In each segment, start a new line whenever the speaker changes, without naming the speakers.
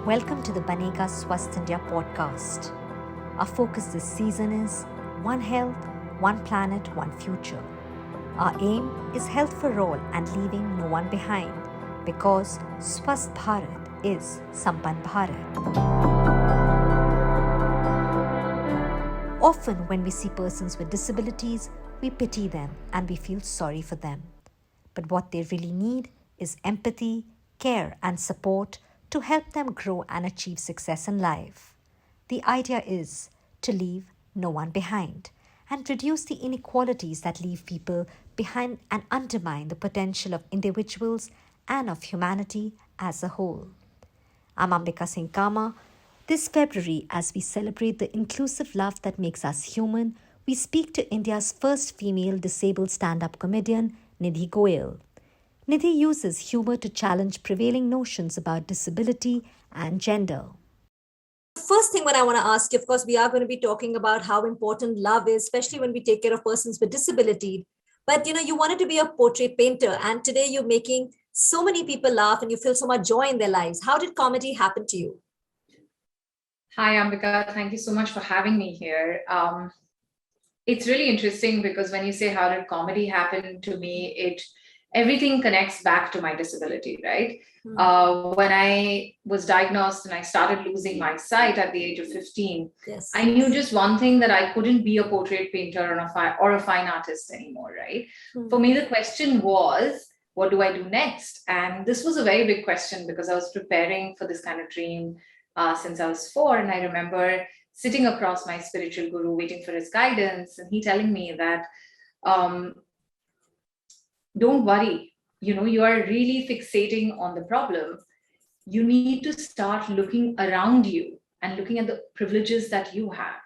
Welcome to the Banega Swasth India podcast. Our focus this season is One Health, One Planet, One Future. Our aim is health for all and leaving no one behind because Swasth Bharat is Sampann Bharat. Often when we see persons with disabilities, we pity them and we feel sorry for them. But what they really need is empathy, care and support to help them grow and achieve success in life. The idea is to leave no one behind and reduce the inequalities that leave people behind and undermine the potential of individuals and of humanity as a whole. I'm Ambika Singh Kama. This February, as we celebrate the inclusive love that makes us human, we speak to India's first female disabled stand-up comedian, Nidhi Goyal. Nidhi uses humor to challenge prevailing notions about disability and gender. First thing what I want to ask you, of course, we are going to be talking about how important love is, especially when we take care of persons with disability. But you wanted to be a portrait painter, and today you're making so many people laugh and you feel so much joy in their lives. How did comedy happen to you?
Hi, Ambika. Thank you so much for having me here. It's really interesting because when you say how did comedy happen to me, everything connects back to my disability, right? When I was diagnosed and I started losing my sight at the age of 15,
Yes.
I knew just one thing, that I couldn't be a portrait painter or a fine artist anymore, right? For me, the question was, what do I do next? And this was a very big question because I was preparing for this kind of dream since I was 4. And I remember sitting across my spiritual guru, waiting for his guidance, and he telling me that, don't worry, you are really fixating on the problem. You need to start looking around you and looking at the privileges that you have,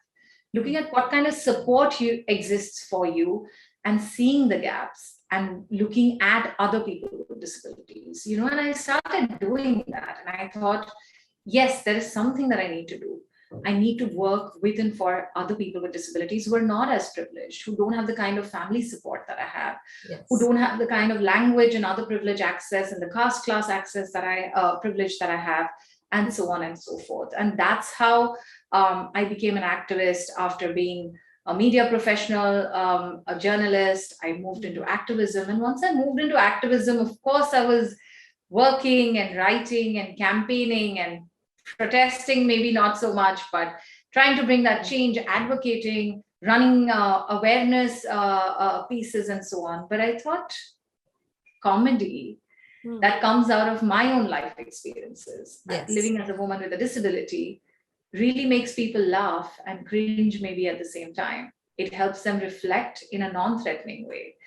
looking at what kind of support exists for you, and seeing the gaps and looking at other people with disabilities, and I started doing that. And I thought, yes, there is something that I need to do. I need to work with and for other people with disabilities who are not as privileged, who don't have the kind of family support that I have,
Yes.
who don't have the kind of language and other privilege access and the caste class access that privilege that I have, and so on and so forth. And that's how I became an activist. After being a media professional, a journalist, I moved into activism. And once I moved into activism, of course, I was working and writing and campaigning and protesting, maybe not so much, but trying to bring that change, advocating, running awareness pieces and so on. But I thought comedy that comes out of my own life experiences,
Yes.
living as a woman with a disability, really makes people laugh and cringe maybe at the same time. It helps them reflect in a non-threatening way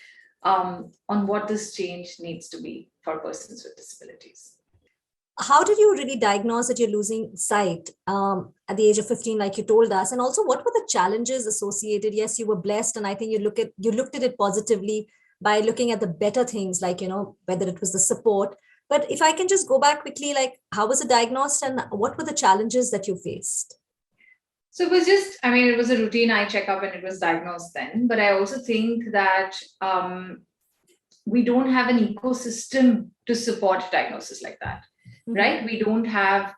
on what this change needs to be for persons with disabilities.
How did you really diagnose that you're losing sight at the age of 15, like you told us? And also, what were the challenges associated? Yes, you were blessed, and I think you looked at it positively by looking at the better things, like whether it was the support. But if I can just go back quickly, like how was it diagnosed, and what were the challenges that you faced?
So it was just, it was a routine eye checkup and it was diagnosed then. But I also think that we don't have an ecosystem to support diagnosis like that. Right? We don't have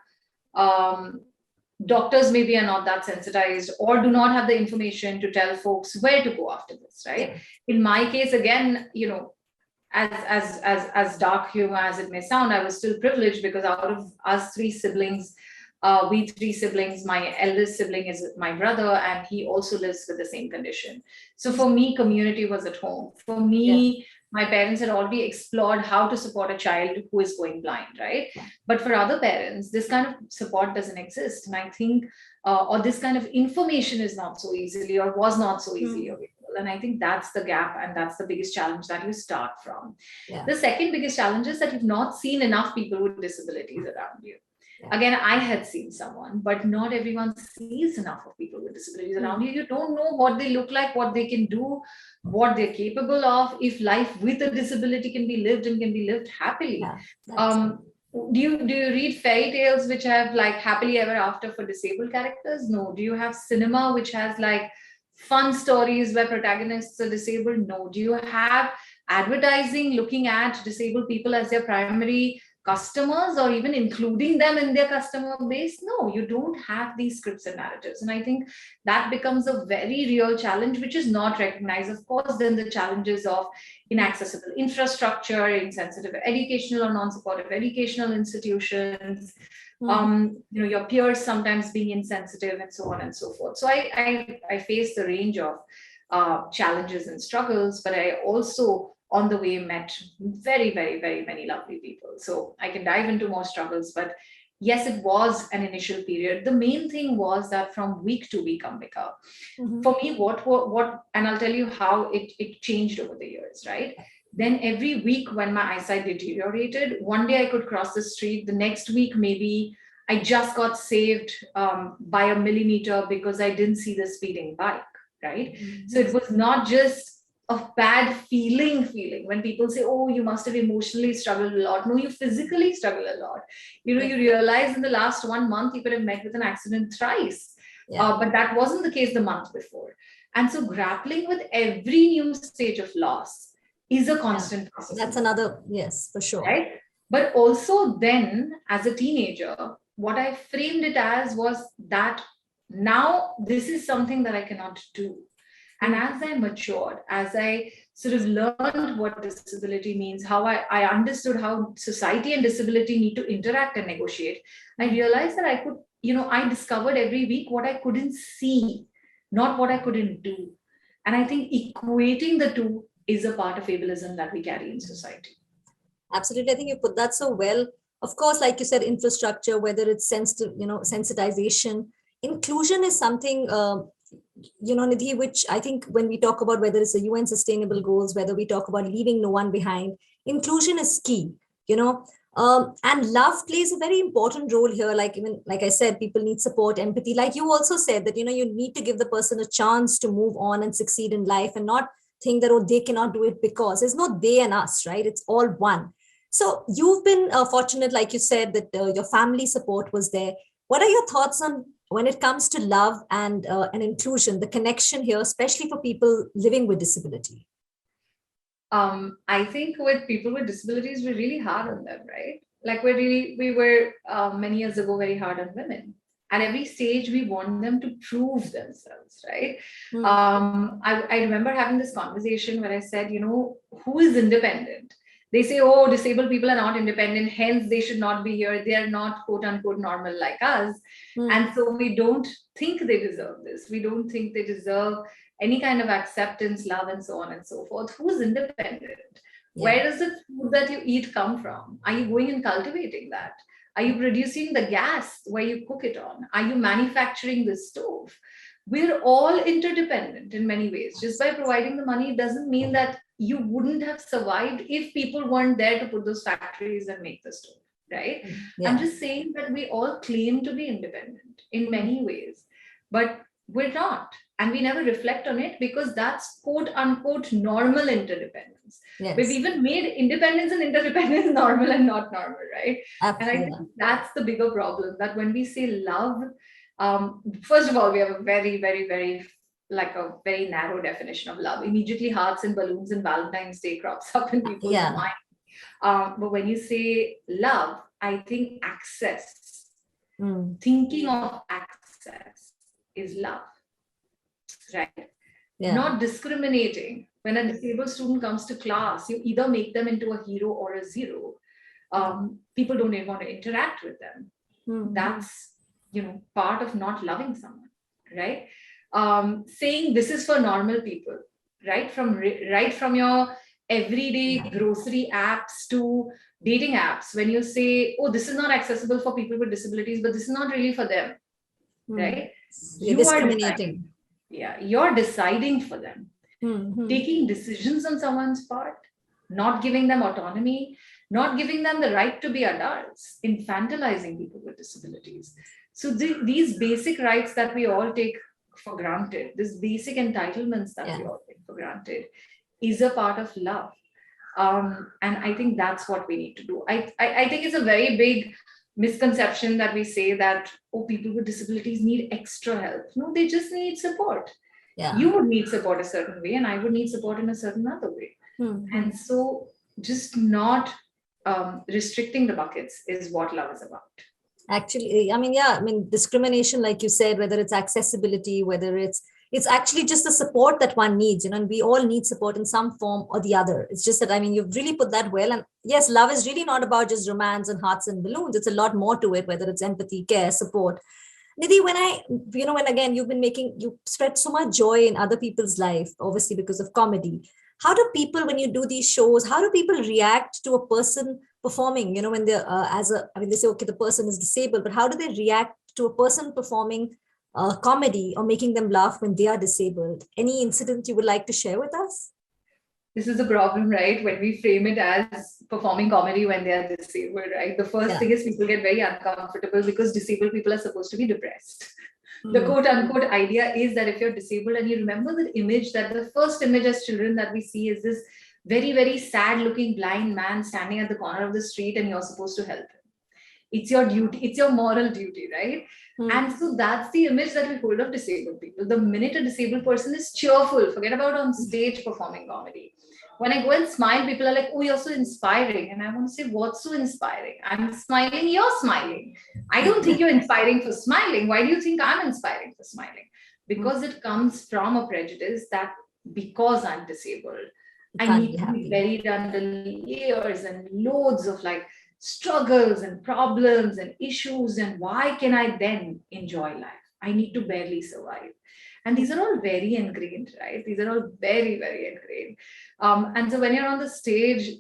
doctors maybe are not that sensitized or do not have the information to tell folks where to go after this, right? Yeah. In my case, again, as dark humor as it may sound, I was still privileged because out of us 3 siblings, my eldest sibling is my brother, and he also lives with the same condition. So for me, community was at home. For me, my parents had already explored how to support a child who is going blind, right? But for other parents, this kind of support doesn't exist. And I think, or this kind of information is not so easily or was not so easily available. And I think that's the gap, and that's the biggest challenge that you start from. Yeah. The second biggest challenge is that you've not seen enough people with disabilities around you. Yeah. Again, I had seen someone, but not everyone sees enough of people with disabilities around you. You don't know what they look like, what they can do, what they're capable of, if life with a disability can be lived and can be lived happily. Yeah, do you read fairy tales which have like happily ever after for disabled characters? No. Do you have cinema which has like fun stories where protagonists are disabled? No. Do you have advertising looking at disabled people as their primary customers or even including them in their customer base. No, you don't have these scripts and narratives. And I think that becomes a very real challenge, which is not recognized. Of course, then the challenges of inaccessible infrastructure, insensitive educational or non-supportive educational institutions, your peers sometimes being insensitive and so on and so forth. So I face the range of challenges and struggles, but I also on the way met very, very, very many lovely people. So I can dive into more struggles, but yes, it was an initial period. The main thing was that from week to week, Ambika, for me, what, and I'll tell you how it changed over the years, right? Then every week when my eyesight deteriorated, one day I could cross the street, the next week, maybe I just got saved by a millimeter because I didn't see the speeding bike, right? So it was not just a bad feeling when people say, oh, you must have emotionally struggled a lot. No, you physically struggle a lot. You realize in the last 1 month you could have met with an accident thrice, but that wasn't the case the month before. And so grappling with every new stage of loss is a constant process.
That's another, yes, for sure.
Right? But also then as a teenager, what I framed it as was that now this is something that I cannot do. And as I matured, as I sort of learned what disability means, how I understood how society and disability need to interact and negotiate, I realized that I could, I discovered every week what I couldn't see, not what I couldn't do. And I think equating the two is a part of ableism that we carry in society.
Absolutely. I think you put that so well. Of course, like you said, infrastructure, whether it's sensitization, inclusion is something, Nidhi, which I think when we talk about whether it's the UN sustainable goals, whether we talk about leaving no one behind, inclusion is key, and love plays a very important role here. Like I said, people need support, empathy. Like you also said that, you need to give the person a chance to move on and succeed in life and not think that, oh, they cannot do it because there's no they and us, right? It's all one. So you've been fortunate, like you said, that your family support was there. What are your thoughts on when it comes to love and inclusion, the connection here, especially for people living with disability?
I think with people with disabilities, we're really hard on them, right? Like we were many years ago very hard on women. At every stage, we want them to prove themselves, right? I remember having this conversation where I said, who is independent? They say, oh, disabled people are not independent, hence they should not be here. They are not quote unquote normal like us. And so we don't think they deserve this. We don't think they deserve any kind of acceptance, love, and so on and so forth. Who's independent? Where does the food that you eat come from? Are you going and cultivating that? Are you producing the gas where you cook it on? Are you manufacturing the stove? We're all interdependent in many ways. Just by providing the money, it doesn't mean that you wouldn't have survived if people weren't there to put those factories and make the stove, right? I'm just saying that we all claim to be independent in many ways, but we're not. And we never reflect on it because that's quote unquote normal interdependence. We've even made independence and interdependence normal and not normal, right? And I think that's the bigger problem, that when we say love, first of all, we have a very, very, very, like a very narrow definition of love. Immediately hearts and balloons and Valentine's Day crops up in people's mind. But when you say love, I think access, thinking of access is love. Right? Not discriminating. When a disabled student comes to class, you either make them into a hero or a zero. People don't even want to interact with them. That's, part of not loving someone, right? Saying this is for normal people, right? From your everyday grocery apps to dating apps. When you say, oh, this is not accessible for people with disabilities, but this is not really for them, right?
You're discriminating.
You're deciding for them, taking decisions on someone's part, not giving them autonomy, not giving them the right to be adults, infantilizing people with disabilities. So these basic rights that we all take for granted, these basic entitlements that we all take for granted, is a part of love. And I think that's what we need to do. I think it's a very big misconception that we say that, oh, people with disabilities need extra help. No, they just need support. You would need support a certain way and I would need support in a certain other way. And so just not restricting the buckets is what love is about.
Actually, I mean, yeah, I mean, discrimination, like you said, whether it's accessibility, whether it's actually just the support that one needs, and we all need support in some form or the other. It's just that, I mean, you've really put that well. And yes, love is really not about just romance and hearts and balloons. It's a lot more to it, whether it's empathy, care, support. Nidhi, when again, you spread so much joy in other people's life, obviously because of comedy. How do people, when you do these shows, how do people react to a person performing, when they're they say, okay, the person is disabled, but how do they react to a person performing comedy or making them laugh when they are disabled? Any incident you would like to share with us?
This is the problem, right? When we frame it as performing comedy when they are disabled, right? The first thing is people get very uncomfortable because disabled people are supposed to be depressed. The quote unquote idea is that if you're disabled, and you remember the image, that the first image as children that we see is this very, very sad looking blind man standing at the corner of the street, and you're supposed to help him. It's your duty, it's your moral duty, right? And so that's the image that we hold of disabled people. The minute a disabled person is cheerful, forget about on stage performing comedy. When I go and smile, people are like, oh, you're so inspiring. And I want to say, what's so inspiring? I'm smiling, you're smiling. I don't think you're inspiring for smiling. Why do you think I'm inspiring for smiling? Because it comes from a prejudice that because I'm disabled, I need to be buried under layers and loads of like struggles and problems and issues. And why can I then enjoy life? I need to barely survive. And these are all very ingrained, right? These are all very, very ingrained. And so when you're on the stage,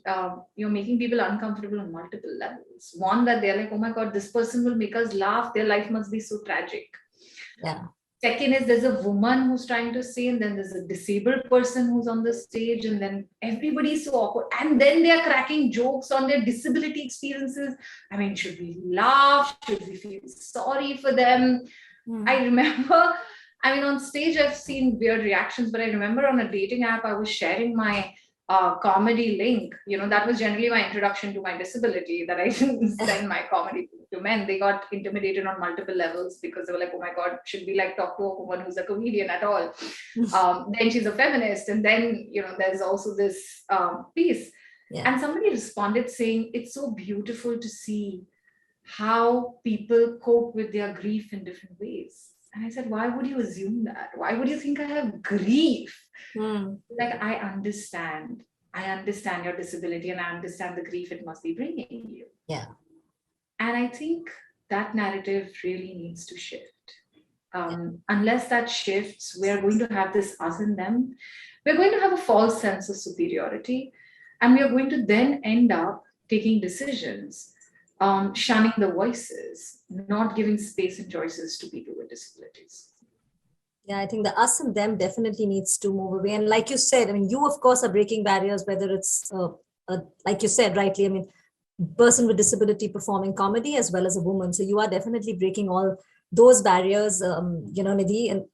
you're making people uncomfortable on multiple levels. One, that they're like, oh my God, this person will make us laugh. Their life must be so tragic.
Yeah.
Second is there's a woman who's trying to say, and then there's a disabled person who's on the stage, and then everybody's so awkward. And then they're cracking jokes on their disability experiences. I mean, should we laugh? Should we feel sorry for them? I remember, on stage, I've seen weird reactions, but I remember on a dating app, I was sharing my comedy link. That was generally my introduction to my disability, that I didn't send my comedy to men. They got intimidated on multiple levels because they were like, oh my God, should we like talk to a woman who's a comedian at all? Then she's a feminist. And then, there's also this piece. Yeah. And somebody responded saying, it's so beautiful to see how people cope with their grief in different ways. And I said, why would you assume that? Why would you think I have grief? Like, I understand your disability, and I understand the grief it must be bringing you.
Yeah.
And I think that narrative really needs to shift. Unless that shifts, we're going to have this us and them. We're going to have a false sense of superiority. And we are going to then end up taking decisions, shunning the voices, not giving space and choices to people with disabilities.
Yeah, I think the us and them definitely needs to move away. And like you said, you, of course, are breaking barriers, whether it's, like you said, rightly, person with disability performing comedy as well as a woman. So you are definitely breaking all those barriers, Nidhi, and,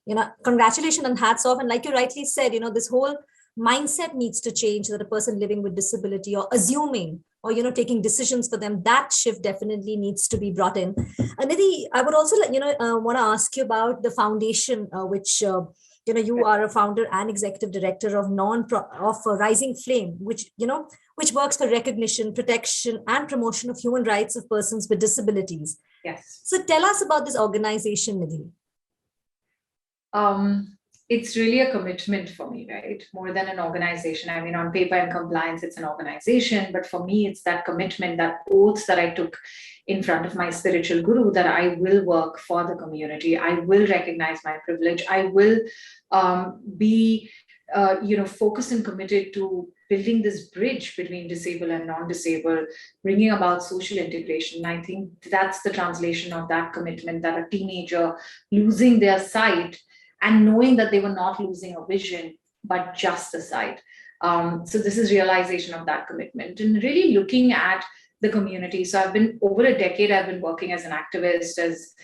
congratulations and hats off. And like you rightly said, this whole mindset needs to change, that a person living with disability or assuming or, taking decisions for them, that shift definitely needs to be brought in. Nidhi, I would also, want to ask you about the foundation, which, you are a founder and executive director of Rising Flame, which works for recognition, protection, and promotion of human rights of persons with disabilities.
Yes.
So tell us about this organization, Nidhi.
It's really a commitment for me, right? More than an organization. On paper and compliance, it's an organization, but for me, it's that commitment, that oath that I took in front of my spiritual guru, that I will work for the community. I will recognize my privilege. I will be, focused and committed to building this bridge between disabled and non-disabled, bringing about social integration. I think that's the translation of that commitment, that a teenager losing their sight and knowing that they were not losing a vision, but just a sight. So this is realization of that commitment and really looking at the community. So over a decade, I've been working as an activist, as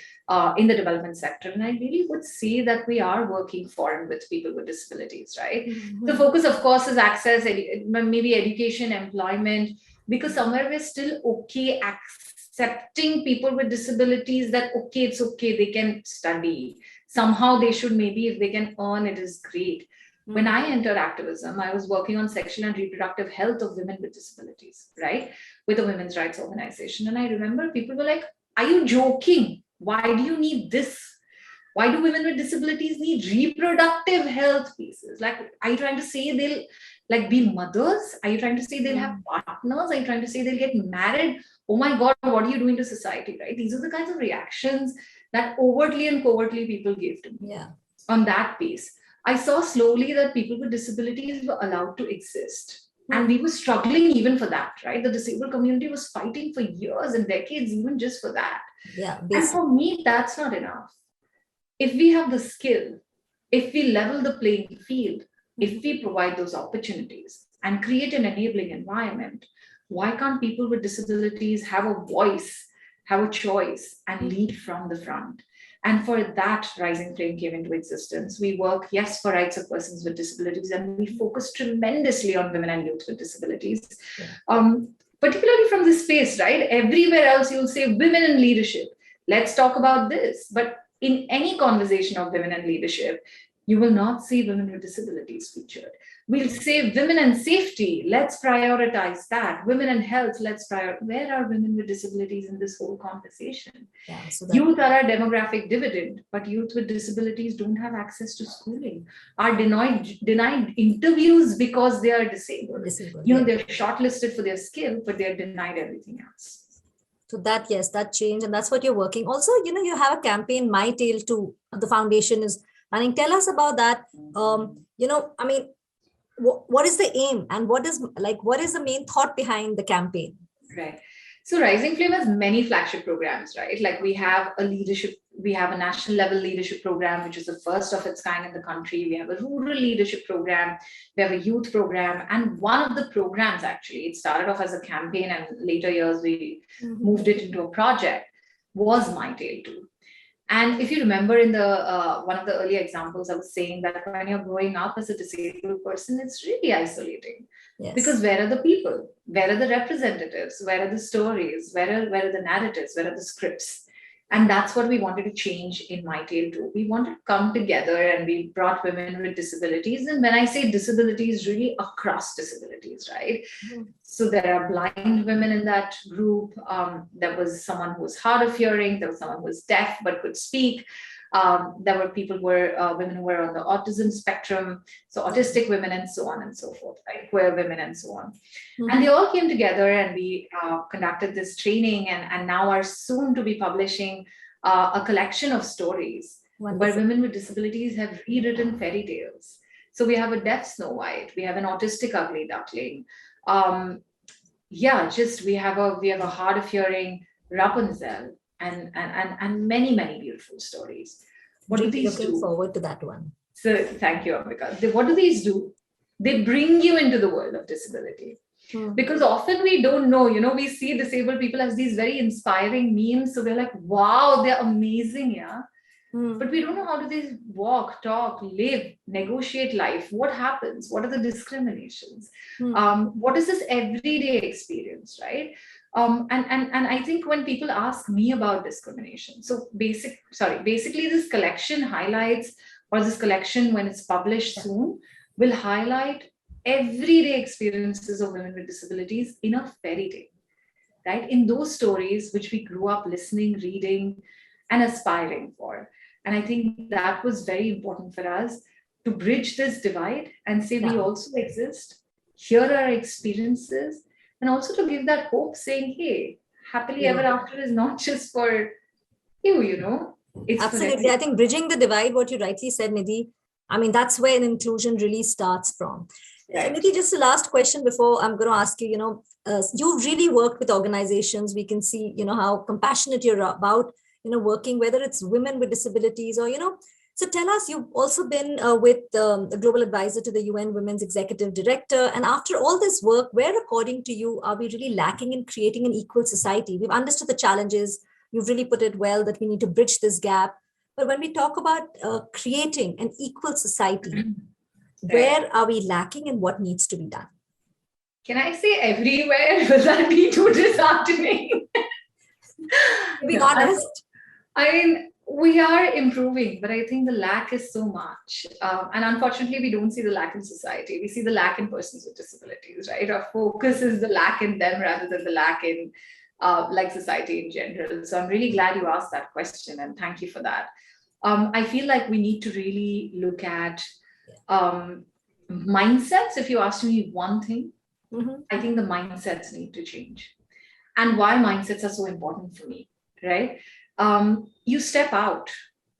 in the development sector. And I really would say that we are working for and with people with disabilities, right? Mm-hmm. The focus, of course, is access, maybe education, employment, because somewhere we're still okay accepting people with disabilities, that, okay, it's okay, they can study. Somehow they should, maybe if they can earn, it is great. When I entered activism, I was working on sexual and reproductive health of women with disabilities, right? With a women's rights organization. And I remember people were like, are you joking? Why do you need this? Why do women with disabilities need reproductive health pieces? Like, are you trying to say they'll like be mothers? Are you trying to say they'll have partners? Are you trying to say they'll get married? Oh my God, what are you doing to society, right? These are the kinds of reactions that overtly and covertly people gave to me.
Yeah.
On that piece, I saw slowly that people with disabilities were allowed to exist. And we were struggling even for that, right? The disabled community was fighting for years and decades, even just for that.
Yeah.
And for me, that's not enough. If we have the skill, if we level the playing field, if we provide those opportunities and create an enabling environment, why can't people with disabilities have a voice, have a choice, and lead from the front? And for that, Rising Flame came into existence. We work, yes, for rights of persons with disabilities, and we focus tremendously on women and youth with disabilities. Particularly from this space, right? Everywhere else, you'll say women in leadership. Let's talk about this. But in any conversation of women and leadership, you will not see women with disabilities featured. We'll say women and safety, let's prioritize that. Women and health, let's prioritize. Where are women with disabilities in this whole conversation?
Yeah, so
Youth are our demographic dividend, but youth with disabilities don't have access to schooling, are denied interviews because they are disabled. They're shortlisted for their skill, but they're denied everything else.
So that, yes, that change, and that's what you're working. Also, you have a campaign, My Tale Too. The foundation is running. Tell us about that. What is the aim, and what is the main thought behind the campaign?
Right. So Rising Flame has many flagship programs, right? Like we have a national level leadership program, which is the first of its kind in the country. We have a rural leadership program. We have a youth program. And one of the programs, actually, it started off as a campaign and later years, we moved it into a project, was My Tale Too. And if you remember in the one of the earlier examples, I was saying that when you're growing up as a disabled person, it's really isolating. Yes. Because where are the people? Where are the representatives? Where are the stories? Where are the narratives? Where are the scripts? And that's what we wanted to change in My Tale Too. We wanted to come together and we brought women with disabilities. And when I say disabilities, really across disabilities, right? Mm-hmm. So there are blind women in that group. There was someone who was hard of hearing. There was someone who was deaf but could speak. There were people who were women who were on the autism spectrum, so autistic women and so on and so forth, right? Queer women and so on. Mm-hmm. And they all came together and we conducted this training and now are soon to be publishing a collection of stories. Wonderful. Where women with disabilities have rewritten fairy tales. So we have a deaf Snow White, we have an autistic ugly duckling. We have a hard of hearing Rapunzel. And many, many beautiful stories. What do these do?
Looking forward to that one.
So thank you, Ambika. What do these do? They bring you into the world of disability. Because often we don't know, we see disabled people as these very inspiring memes. So we're like, wow, they're amazing, yeah. But we don't know how do they walk, talk, live, negotiate life. What happens? What are the discriminations? What is this everyday experience, right? And I think when people ask me about discrimination, basically this collection highlights, or this collection when it's published soon, will highlight everyday experiences of women with disabilities in a fairy tale, right? In those stories which we grew up listening, reading, and aspiring for. And I think that was very important for us to bridge this divide and say we also exist, here are our experiences, and also to give that hope saying, hey, happily ever after is not just for you, it's
absolutely. I think bridging the divide, what you rightly said, Nidhi, I mean, that's where an inclusion really starts from. Right. Nidhi, just the last question before I'm going to ask you, you've really worked with organizations. We can see, how compassionate you're about, working, whether it's women with disabilities or, so tell us, you've also been with the Global Advisor to the UN Women's Executive Director. And after all this work, where, according to you, are we really lacking in creating an equal society? We've understood the challenges. You've really put it well that we need to bridge this gap. But when we talk about creating an equal society, where are we lacking and what needs to be done?
Can I say everywhere? Will that be too disheartening?
To be honest.
I mean, We are improving, but I think the lack is so much. And unfortunately, we don't see the lack in society. We see the lack in persons with disabilities, right? Our focus is the lack in them rather than the lack in like society in general. So I'm really glad you asked that question, and thank you for that. I feel like we need to really look at mindsets. If you ask me one thing, I think the mindsets need to change. And why mindsets are so important for me, right? You step out.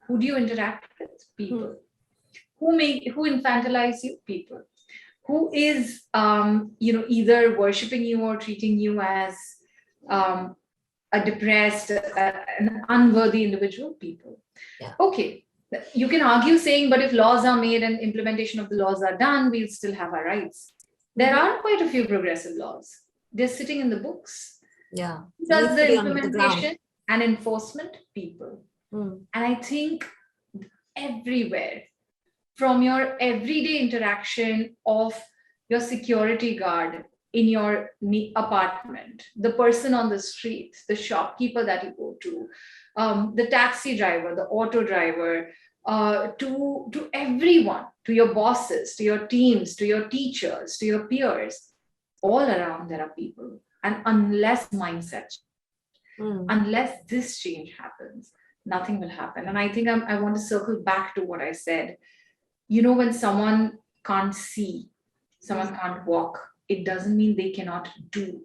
Who do you interact with? People. Who infantilize you? People. Who is either worshiping you or treating you as um, a depressed, an unworthy individual? People.
Yeah.
Okay. You can argue saying, but if laws are made and implementation of the laws are done, we'll still have our rights. There are quite a few progressive laws. They're sitting in the books.
Yeah.
Does the implementation and enforcement? People.
Mm.
And I think everywhere, from your everyday interaction of your security guard in your apartment, the person on the street, the shopkeeper that you go to, the taxi driver, the auto driver, to everyone, to your bosses, to your teams, to your teachers, to your peers, all around there are people. And unless mindset, unless this change happens, nothing will happen. And I think I want to circle back to what I said. When someone can't see, someone can't walk, it doesn't mean they cannot do.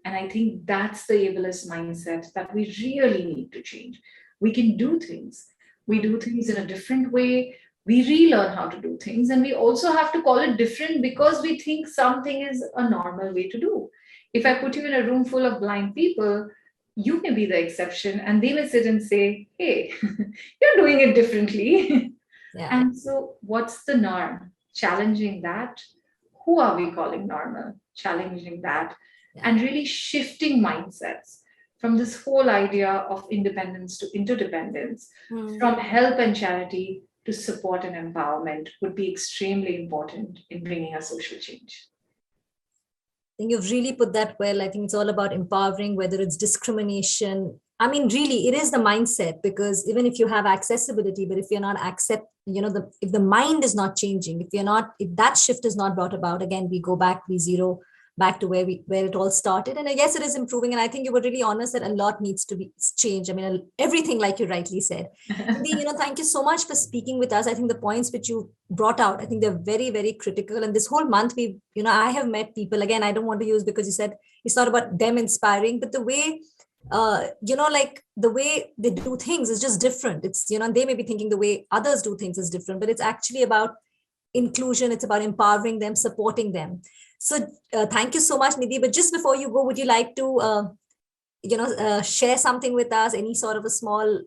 And I think that's the ableist mindset that we really need to change. We can do things. We do things in a different way. We relearn how to do things. And we also have to call it different because we think something is a normal way to do. If I put you in a room full of blind people, you may be the exception, and they may sit and say, hey, you're doing it differently.
Yeah.
And so what's the norm? Challenging that. Who are we calling normal? Challenging that. And really shifting mindsets from this whole idea of independence to interdependence, from help and charity to support and empowerment would be extremely important in bringing a social change.
I think you've really put that well. I think it's all about empowering, whether it's discrimination. I mean, really, it is the mindset, because even if you have accessibility, but if you're not if the mind is not changing, if that shift is not brought about, again, we zero back to where it all started. And I guess it is improving. And I think you were really honest that a lot needs to be changed. I mean, everything, like you rightly said. Nidhi, thank you so much for speaking with us. I think the points which you brought out, I think they're very, very critical. And this whole month, I have met people, again, I don't want to use, because you said it's not about them inspiring, but the way, like the way they do things is just different. It's, they may be thinking the way others do things is different, but it's actually about inclusion. It's about empowering them, supporting them. So thank you so much, Nidhi. But just before you go, would you like to, share something with us? Any sort of a small,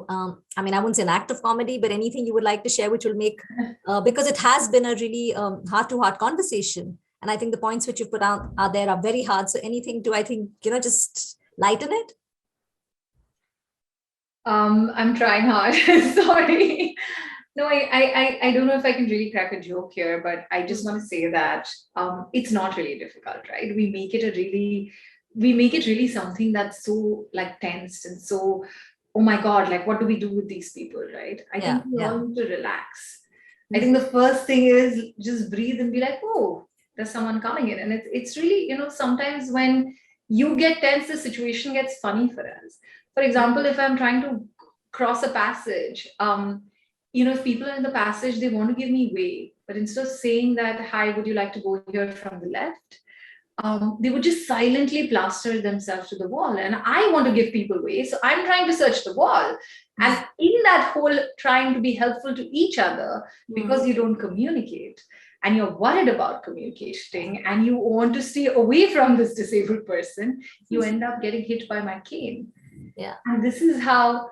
I wouldn't say an act of comedy, but anything you would like to share, which will make, because it has been a really heart-to-heart conversation. And I think the points which you put out there are very hard. So anything to, I think, just lighten it?
I'm trying hard. Sorry. No, I don't know if I can really crack a joke here, but I just want to say that it's not really difficult, right? We make it really something that's so like tensed and so, oh my God, like what do we do with these people, right? I think we all need to relax. I think the first thing is just breathe and be like, oh, there's someone coming in. And it's really, sometimes when you get tense, the situation gets funny for us. For example, if I'm trying to cross a passage, if people are in the passage, they want to give me way, but instead of saying that, hi, would you like to go here from the left? They would just silently plaster themselves to the wall. And I want to give people way. So I'm trying to search the wall. And in that whole trying to be helpful to each other, because you don't communicate and you're worried about communicating and you want to stay away from this disabled person, you end up getting hit by my cane.
Yeah.
And this is how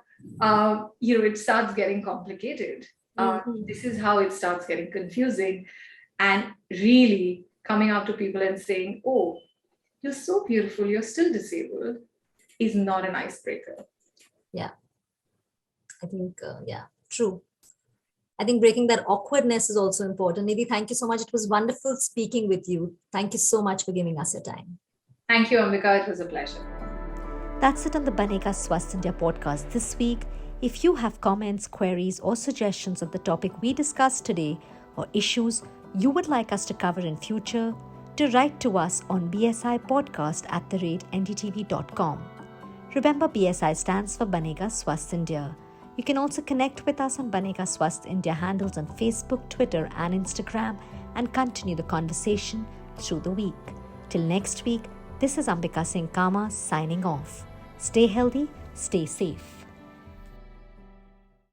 it starts getting complicated. This is how it starts getting confusing, and really coming out to people and saying, oh, you're so beautiful, you're still disabled, is not an icebreaker.
Yeah. I think, true. I think breaking that awkwardness is also important. Nidhi, thank you so much. It was wonderful speaking with you. Thank you so much for giving us your time.
Thank you, Ambika. It was a pleasure.
That's it on the Banega Swasth India podcast this week. If you have comments, queries, or suggestions of the topic we discussed today or issues you would like us to cover in future, to write to us on bsipodcast@ndtv.com. Remember, BSI stands for Banega Swasth India. You can also connect with us on Banega Swasth India handles on Facebook, Twitter, and Instagram and continue the conversation through the week. Till next week, this is Ambika Singh Kama signing off. Stay healthy, stay safe.